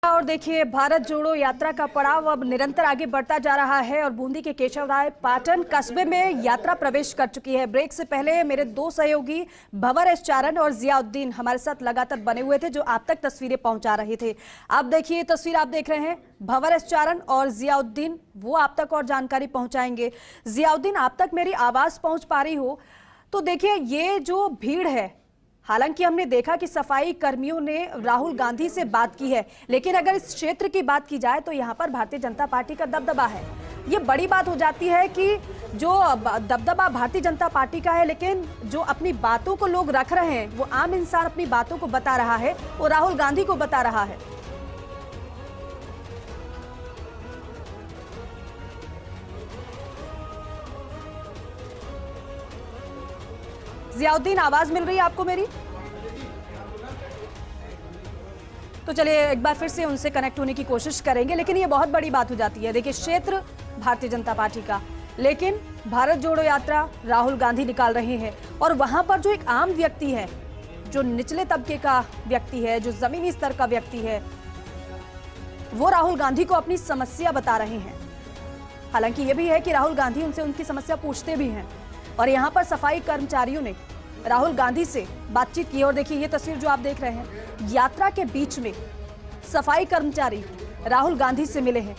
और देखिए, भारत जोड़ो यात्रा का पड़ाव अब निरंतर आगे बढ़ता जा रहा है और बूंदी के केशवराय पाटन कस्बे में यात्रा प्रवेश कर चुकी है। ब्रेक से पहले मेरे दो सहयोगी भंवर एस चारण और जियाउद्दीन हमारे साथ लगातार बने हुए थे, जो आप तक तस्वीरें पहुंचा रहे थे। आप देखिए, तस्वीर आप देख रहे हैं, भंवर एस चारण और जियाउद्दीन वो आप तक और जानकारी पहुंचाएंगे। जियाउद्दीन, आप तक मेरी आवाज पहुंच पा रही हो तो देखिए, ये जो भीड़ है, हालांकि हमने देखा कि सफाई कर्मियों ने राहुल गांधी से बात की है, लेकिन अगर इस क्षेत्र की बात की जाए तो यहाँ पर भारतीय जनता पार्टी का दबदबा है। ये बड़ी बात हो जाती है कि जो दबदबा भारतीय जनता पार्टी का है, लेकिन जो अपनी बातों को लोग रख रहे हैं, वो आम इंसान अपनी बातों को बता रहा है, वो राहुल गांधी को बता रहा है। जियाउद्दीन, आवाज मिल रही है आपको मेरी? तो चलिए एक बार फिर से उनसे कनेक्ट होने की कोशिश करेंगे, लेकिन ये बहुत बड़ी बात हो जाती है। देखिए, क्षेत्र भारतीय जनता पार्टी का, लेकिन भारत जोड़ो यात्रा राहुल गांधी निकाल रहे हैं और वहां पर जो एक आम व्यक्ति है, जो निचले तबके का व्यक्ति है, जो जमीनी स्तर का व्यक्ति है, वो राहुल गांधी को अपनी समस्या बता रहे हैं। हालांकि ये भी है कि राहुल गांधी उनसे उनकी समस्या पूछते भी हैं और यहाँ पर सफाई कर्मचारियों ने राहुल गांधी से बातचीत की। और देखिए, ये तस्वीर जो आप देख रहे हैं, यात्रा के बीच में सफाई कर्मचारी राहुल गांधी से मिले हैं।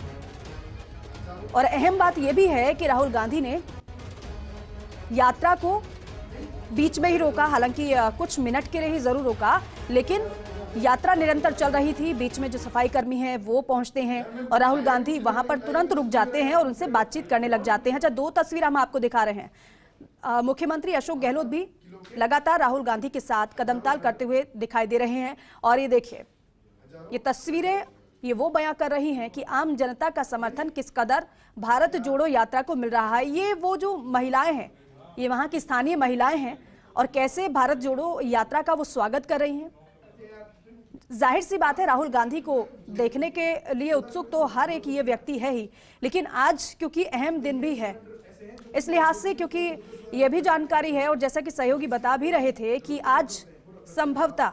और अहम बात यह भी है कि राहुल गांधी ने यात्रा को बीच में ही रोका, हालांकि कुछ मिनट के लिए ही जरूर रोका, लेकिन यात्रा निरंतर चल रही थी। बीच में जो सफाई कर्मी हैं वो पहुंचते हैं और राहुल गांधी वहां पर तुरंत रुक जाते हैं और उनसे बातचीत करने लग जाते हैं। अच्छा, दो तस्वीर हम आपको दिखा रहे हैं। मुख्यमंत्री अशोक गहलोत भी लगातार राहुल गांधी के साथ कदमताल करते हुए दिखाई दे रहे हैं और ये देखिए, ये तस्वीरें ये वो बयां कर रही हैं कि आम जनता का समर्थन किस कदर भारत जोड़ो यात्रा को मिल रहा है। ये वो जो महिलाएं हैं, ये वहां की स्थानीय महिलाएं हैं और कैसे भारत जोड़ो यात्रा का वो स्वागत कर रही हैं। जाहिर सी बात है, राहुल गांधी को देखने के लिए उत्सुक तो हर एक ये व्यक्ति है ही, लेकिन आज क्योंकि अहम दिन भी है, इस लिहाज से, क्योंकि यह भी जानकारी है और जैसा कि सहयोगी बता भी रहे थे कि आज संभवतः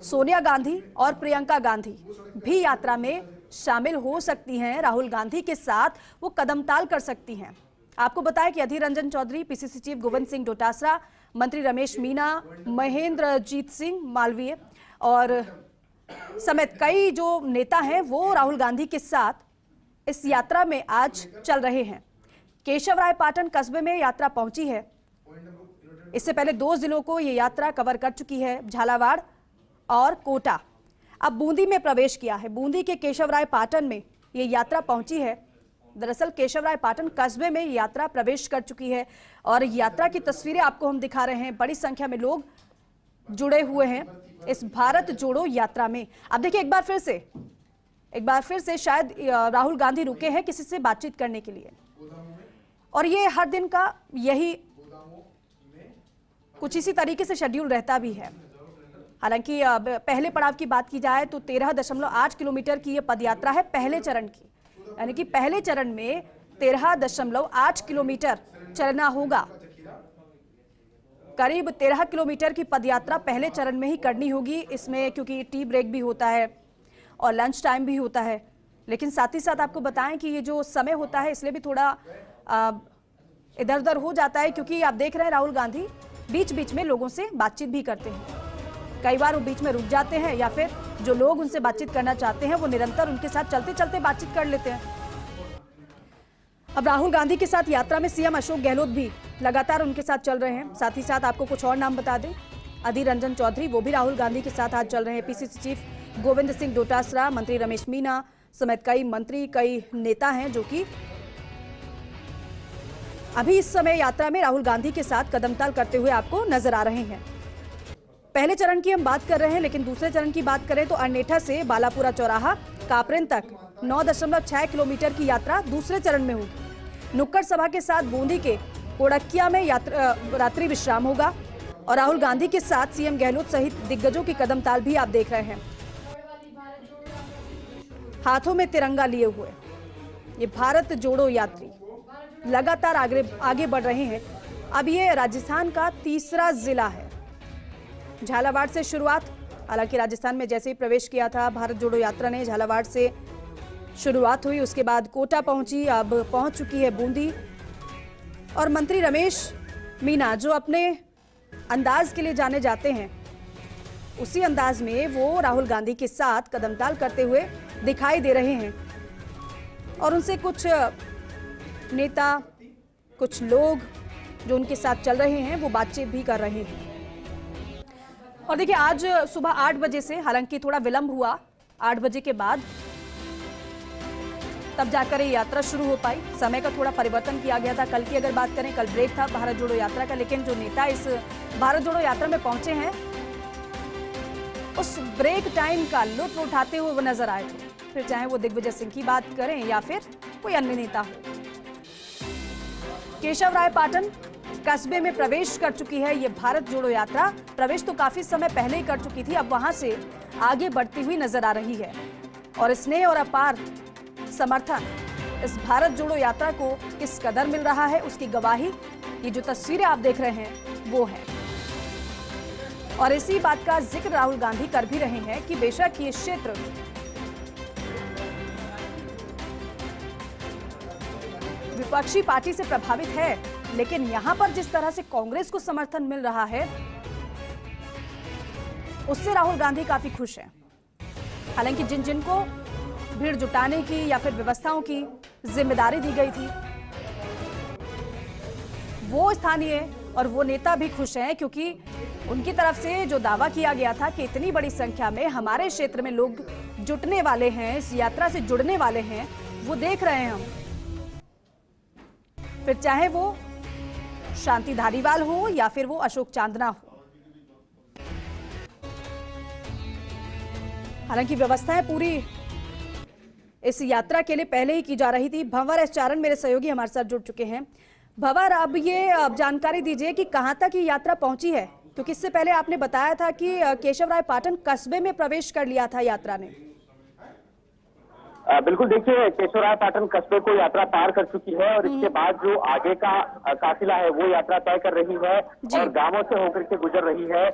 सोनिया गांधी और प्रियंका गांधी भी यात्रा में शामिल हो सकती हैं। राहुल गांधी के साथ वो कदमताल कर सकती हैं। आपको बताएं कि अधीर रंजन चौधरी, पीसीसी चीफ गोविंद सिंह डोटासरा, मंत्री रमेश मीना, महेंद्रजीत सिंह मालवीय और समेत कई जो नेता हैं वो राहुल गांधी के साथ इस यात्रा में आज चल रहे हैं। केशवराय पाटन कस्बे में यात्रा पहुंची है। इससे पहले 2 जिलों को ये यात्रा कवर कर चुकी है, झालावाड़ और कोटा। अब बूंदी में प्रवेश किया है। बूंदी के केशवराय पाटन में ये यात्रा पहुंची है। दरअसल केशवराय पाटन कस्बे में यात्रा प्रवेश कर चुकी है और यात्रा की तस्वीरें आपको हम दिखा रहे हैं। बड़ी संख्या में लोग जुड़े हुए हैं इस भारत जोड़ो यात्रा में। अब देखिए, एक बार फिर से शायद राहुल गांधी रुके हैं किसी से बातचीत करने के लिए और ये हर दिन का यही कुछ इसी तरीके से शेड्यूल रहता भी है। हालांकि पहले पड़ाव की बात की जाए तो 13.8 किलोमीटर की ये पदयात्रा है पहले चरण की, यानी कि पहले चरण में 13.8 किलोमीटर चलना होगा। करीब 13 किलोमीटर की पदयात्रा पहले चरण में ही करनी होगी। इसमें क्योंकि टी ब्रेक भी होता है और लंच टाइम भी होता है, लेकिन साथ ही साथ आपको बताएं कि ये जो समय होता है इसलिए भी थोड़ा इधर उधर हो जाता है, क्योंकि आप देख रहे हैं राहुल गांधी बीच बीच में लोगों से बातचीत भी करते हैं। कई बार वो बीच में रुक जाते हैं या फिर जो लोग उनसे बातचीत करना चाहते हैं वो निरंतर उनके साथ चलते चलते बातचीत कर लेते हैं। अब राहुल गांधी के साथ यात्रा में सीएम अशोक गहलोत भी लगातार उनके साथ चल रहे हैं। साथ ही साथ आपको कुछ और नाम बता दें, अधीर रंजन चौधरी वो भी राहुल गांधी के साथ आज चल रहे हैं। पीसीसी चीफ गोविंद सिंह डोटासरा, मंत्री रमेश मीना समेत कई मंत्री, कई नेता हैं जो कि अभी इस समय यात्रा में राहुल गांधी के साथ कदमताल करते हुए आपको नजर आ रहे हैं। पहले चरण की हम बात कर रहे हैं, लेकिन दूसरे चरण की बात करें तो अरनेठा से बालापुरा चौराहा कापरेन तक 9.6 किलोमीटर की यात्रा दूसरे चरण में होगी। नुक्कड़ सभा के साथ बूंदी के कोड़किया में रात्रि विश्राम होगा और राहुल गांधी के साथ सीएम गहलोत सहित दिग्गजों की कदमताल भी आप देख रहे हैं। हाथों में तिरंगा लिए हुए ये भारत जोड़ो यात्री लगातार आगे बढ़ रहे हैं। अब ये राजस्थान का तीसरा जिला है। झालावाड़ से शुरुआत हालांकि राजस्थान में जैसे ही प्रवेश किया था भारत जोड़ो यात्रा ने, झालावाड़ से शुरुआत हुई, उसके बाद कोटा पहुंची, अब पहुंच चुकी है बूंदी। और मंत्री रमेश मीना जो अपने अंदाज के लिए जाने जाते हैं, उसी अंदाज में वो राहुल गांधी के साथ कदमताल करते हुए दिखाई दे रहे हैं। और उनसे कुछ नेता, कुछ लोग जो उनके साथ चल रहे हैं वो बातचीत भी कर रहे हैं। और देखिए आज सुबह 8 बजे से, हालांकि थोड़ा विलंब हुआ, 8 बजे के बाद तब जाकर ये यात्रा शुरू हो पाई। समय का थोड़ा परिवर्तन किया गया था। कल की अगर बात करें, कल ब्रेक था भारत जोड़ो यात्रा का, लेकिन जो नेता इस भारत जोड़ो यात्रा में पहुंचे हैं उस ब्रेक टाइम का लुत्फ उठाते हुए वो नजर आए थे, फिर चाहे वो दिग्विजय सिंह की बात करें या फिर कोई अन्य नेता हो। केशवरायपाटन कस्बे में प्रवेश कर चुकी है ये भारत जोड़ो यात्रा। प्रवेश तो काफी समय पहले ही कर चुकी थी, अब वहां से आगे बढ़ती हुई नजर आ रही है। और स्नेह और अपार समर्थन इस भारत जोड़ो यात्रा को किस कदर मिल रहा है उसकी गवाही ये जो तस्वीरें आप देख रहे हैं वो है। और इसी बात का जिक्र राहुल गांधी कर भी रहे हैं कि बेशक ये क्षेत्र विपक्षी पार्टी से प्रभावित है, लेकिन यहां पर जिस तरह से कांग्रेस को समर्थन मिल रहा है उससे राहुल गांधी काफी खुश हैं। हालांकि जिन जिनको भीड़ जुटाने की या फिर व्यवस्थाओं की जिम्मेदारी दी गई थी वो स्थानीय और वो नेता भी खुश हैं, क्योंकि उनकी तरफ से जो दावा किया गया था कि इतनी बड़ी संख्या में हमारे क्षेत्र में लोग जुटने वाले हैं, इस यात्रा से जुड़ने वाले हैं, वो देख रहे हैं हम। फिर चाहे वो शांति धारीवाल हो या फिर वो अशोक चांदना हो। हालांकि व्यवस्थाएं पूरी इस यात्रा के लिए पहले ही की जा रही थी। भंवर एस चारण मेरे सहयोगी हमारे साथ जुड़ चुके हैं। भंवर, अब ये जानकारी दीजिए कि कहां तक ये यात्रा पहुंची है, क्योंकि इससे पहले आपने बताया था कि केशवरायपाटन कस्बे में प्रवेश कर लिया था यात्रा ने। बिल्कुल, देखिए केशवरायपाटन कस्बे को यात्रा पार कर चुकी है और इसके बाद जो आगे का काफिला है वो यात्रा तय कर रही है और गांवों से होकर के गुजर रही है।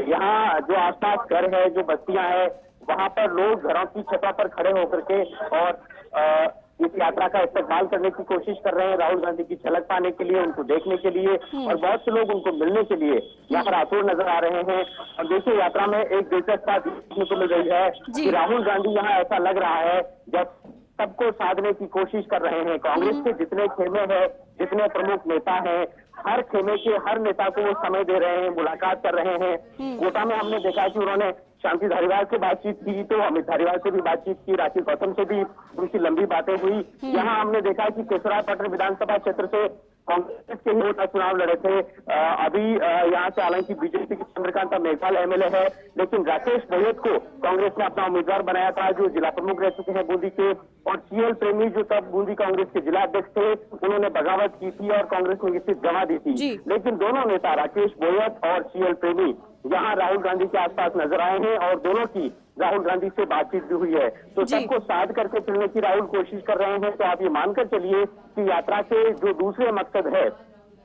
यहाँ जो आसपास घर है, जो बस्तियां हैं, वहां पर लोग घरों की छतों पर खड़े होकर के और इस यात्रा का इस्तेमाल करने की कोशिश कर रहे हैं, राहुल गांधी की झलक पाने के लिए, उनको देखने के लिए, और बहुत से लोग उनको मिलने के लिए यहाँ पर आतुर नजर आ रहे हैं। और देखिए यात्रा में एक दिलचस्प बात देखने को मिल रही है कि राहुल गांधी यहाँ ऐसा लग रहा है जब सबको साधने की कोशिश कर रहे हैं। कांग्रेस के जितने खेमे हैं, जितने प्रमुख नेता हैं, हर खेमे के हर नेता को वो समय दे रहे हैं, मुलाकात कर रहे हैं। कोटा में हमने देखा कि उन्होंने शांति धारीवाल से बातचीत की, तो अमित धारीवाल से भी बातचीत की, राखी गौतम से भी उनकी लंबी बातें हुई। यहाँ हमने देखा कि केशवरायपाटन विधानसभा क्षेत्र से कांग्रेस के ही चुनाव लड़े थे। अभी यहाँ से हालांकि बीजेपी की चंद्रकांत मेघवाल एमएलए है, लेकिन राकेश बोयत को कांग्रेस ने अपना उम्मीदवार बनाया था, जो जिला प्रमुख रह चुके हैं बूंदी के। और सीएल प्रेमी जो तब बूंदी कांग्रेस के जिला अध्यक्ष थे, उन्होंने बगावत की थी और कांग्रेस ने सीट गंवा दी थी। लेकिन दोनों नेता राकेश बोयत और सीएल प्रेमी यहाँ राहुल गांधी के आसपास नजर आए हैं और दोनों की राहुल गांधी से बातचीत भी हुई है। तो सबको साथ करके चलने की राहुल कोशिश कर रहे हैं। तो आप ये मानकर चलिए कि यात्रा के जो दूसरे मकसद है,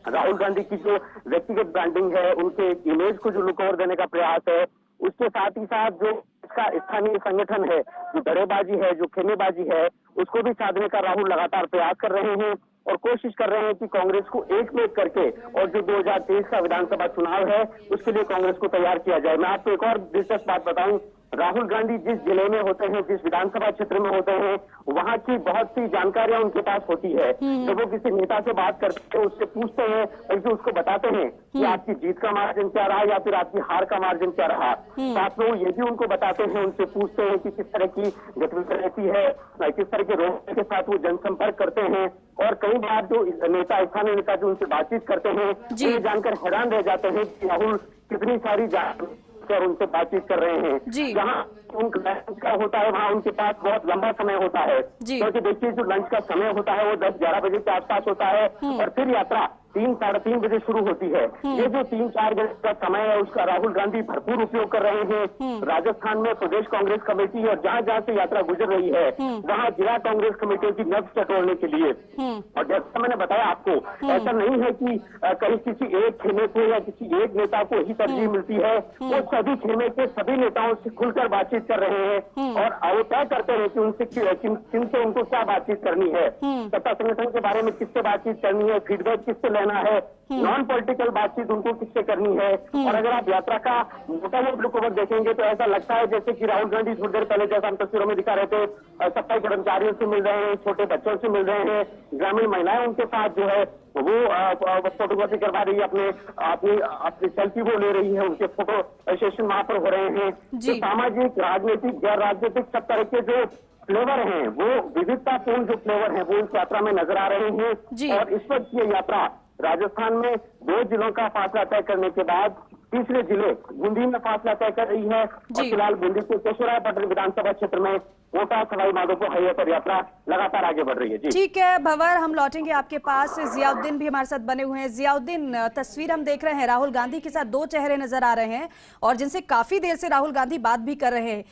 राहुल गांधी की जो व्यक्तिगत ब्रांडिंग है, उनके इमेज को जो लुक ओवर देने का प्रयास है, उसके साथ ही साथ जो इसका स्थानीय संगठन है, जो दड़ेबाजी है, जो खेमेबाजी है, उसको भी साधने का राहुल लगातार प्रयास कर रहे हैं और कोशिश कर रहे हैं कि कांग्रेस को एक में करके और जो 2023 का विधानसभा चुनाव है उसके लिए कांग्रेस को तैयार किया जाए। मैं आपको एक और दिलचस्प बात बताऊं, राहुल गांधी जिस जिले में होते हैं, जिस विधानसभा क्षेत्र में होते हैं, वहां की बहुत सी जानकारियां उनके पास होती है। जब वो किसी नेता से बात करते हैं, उससे पूछते हैं, बल्कि उसको बताते हैं कि आपकी जीत का मार्जिन क्या रहा या फिर आपकी हार का मार्जिन क्या रहा। साथ में वो ये भी उनको बताते हैं, उनसे पूछते हैं कि किस तरह की गतिविधि रहती है, किस तरह के रोग के साथ वो जनसंपर्क करते हैं। और कई बार जो नेता, स्थानीय नेता जो उनसे बातचीत करते हैं, ये जानकर हैरान रह जाते हैं कि राहुल कितनी सारी और उनसे बातचीत कर रहे हैं। जहाँ उनका लंच का होता है वहाँ उनके पास बहुत लंबा समय होता है, क्योंकि देखिए जो लंच का समय होता है वो 10-11 बजे के आसपास होता है और फिर यात्रा साढ़े 3 बजे शुरू होती है। ये जो 3-4 बजे का समय है उसका राहुल गांधी भरपूर उपयोग कर रहे हैं। राजस्थान में प्रदेश कांग्रेस कमेटी और जहां जहां से यात्रा गुजर रही है वहां जिला कांग्रेस कमेटियों की नब्ज टटोलने के लिए। और जैसा मैंने बताया आपको, ऐसा नहीं है कि कहीं किसी एक खेमे को या किसी एक नेता को ही तरजीह मिलती है। वो सभी खेमे के सभी नेताओं से खुलकर बातचीत कर रहे हैं और वो तय करते हैं कि उनसे किनसे उनको क्या बातचीत करनी है, सत्ता संगठन के बारे में किससे बातचीत करनी है, फीडबैक किससे लेना है, नॉन पॉलिटिकल बातचीत उनको किससे करनी है। और अगर आप यात्रा का मोटा लुक ओवर देखेंगे तो ऐसा लगता है जैसे कि राहुल गांधी थोड़ी देर पहले जैसा हम तस्वीरों में दिखा रहे थे, सफाई कर्मचारियों से मिल रहे हैं, छोटे बच्चों से मिल रहे हैं, ग्रामीण महिलाएं उनके साथ जो है वो फोटोग्राफी करवा रही है, अपनी सेल्फी वो ले रही है, उनके फोटो सेशन वहां पर हो रहे हैं। जो सामाजिक, राजनीतिक, गैर राजनीतिक सब तरह के जो फ्लेवर हैं, वो विविधतापूर्ण जो फ्लेवर हैं वो इस यात्रा में नजर आ रहे हैं। और इस वक्त ये यात्रा राजस्थान में 2 जिलों का फासला तय करने के बाद तीसरे जिले बूंदी में फासला तय कर रही है। और फिलहाल बूंदी के केशवरायपट्टनम विधानसभा क्षेत्र में कोटा सवाई माधोपुर हाईवे पर यात्रा लगातार आगे बढ़ रही है। जी ठीक है भंवर, हम लौटेंगे आपके पास। जियाउद्दीन भी हमारे साथ बने हुए हैं। जियाउद्दीन, तस्वीर हम देख रहे हैं, राहुल गांधी के साथ 2 चेहरे नजर आ रहे हैं और जिनसे काफी देर से राहुल गांधी बात भी कर रहे हैं।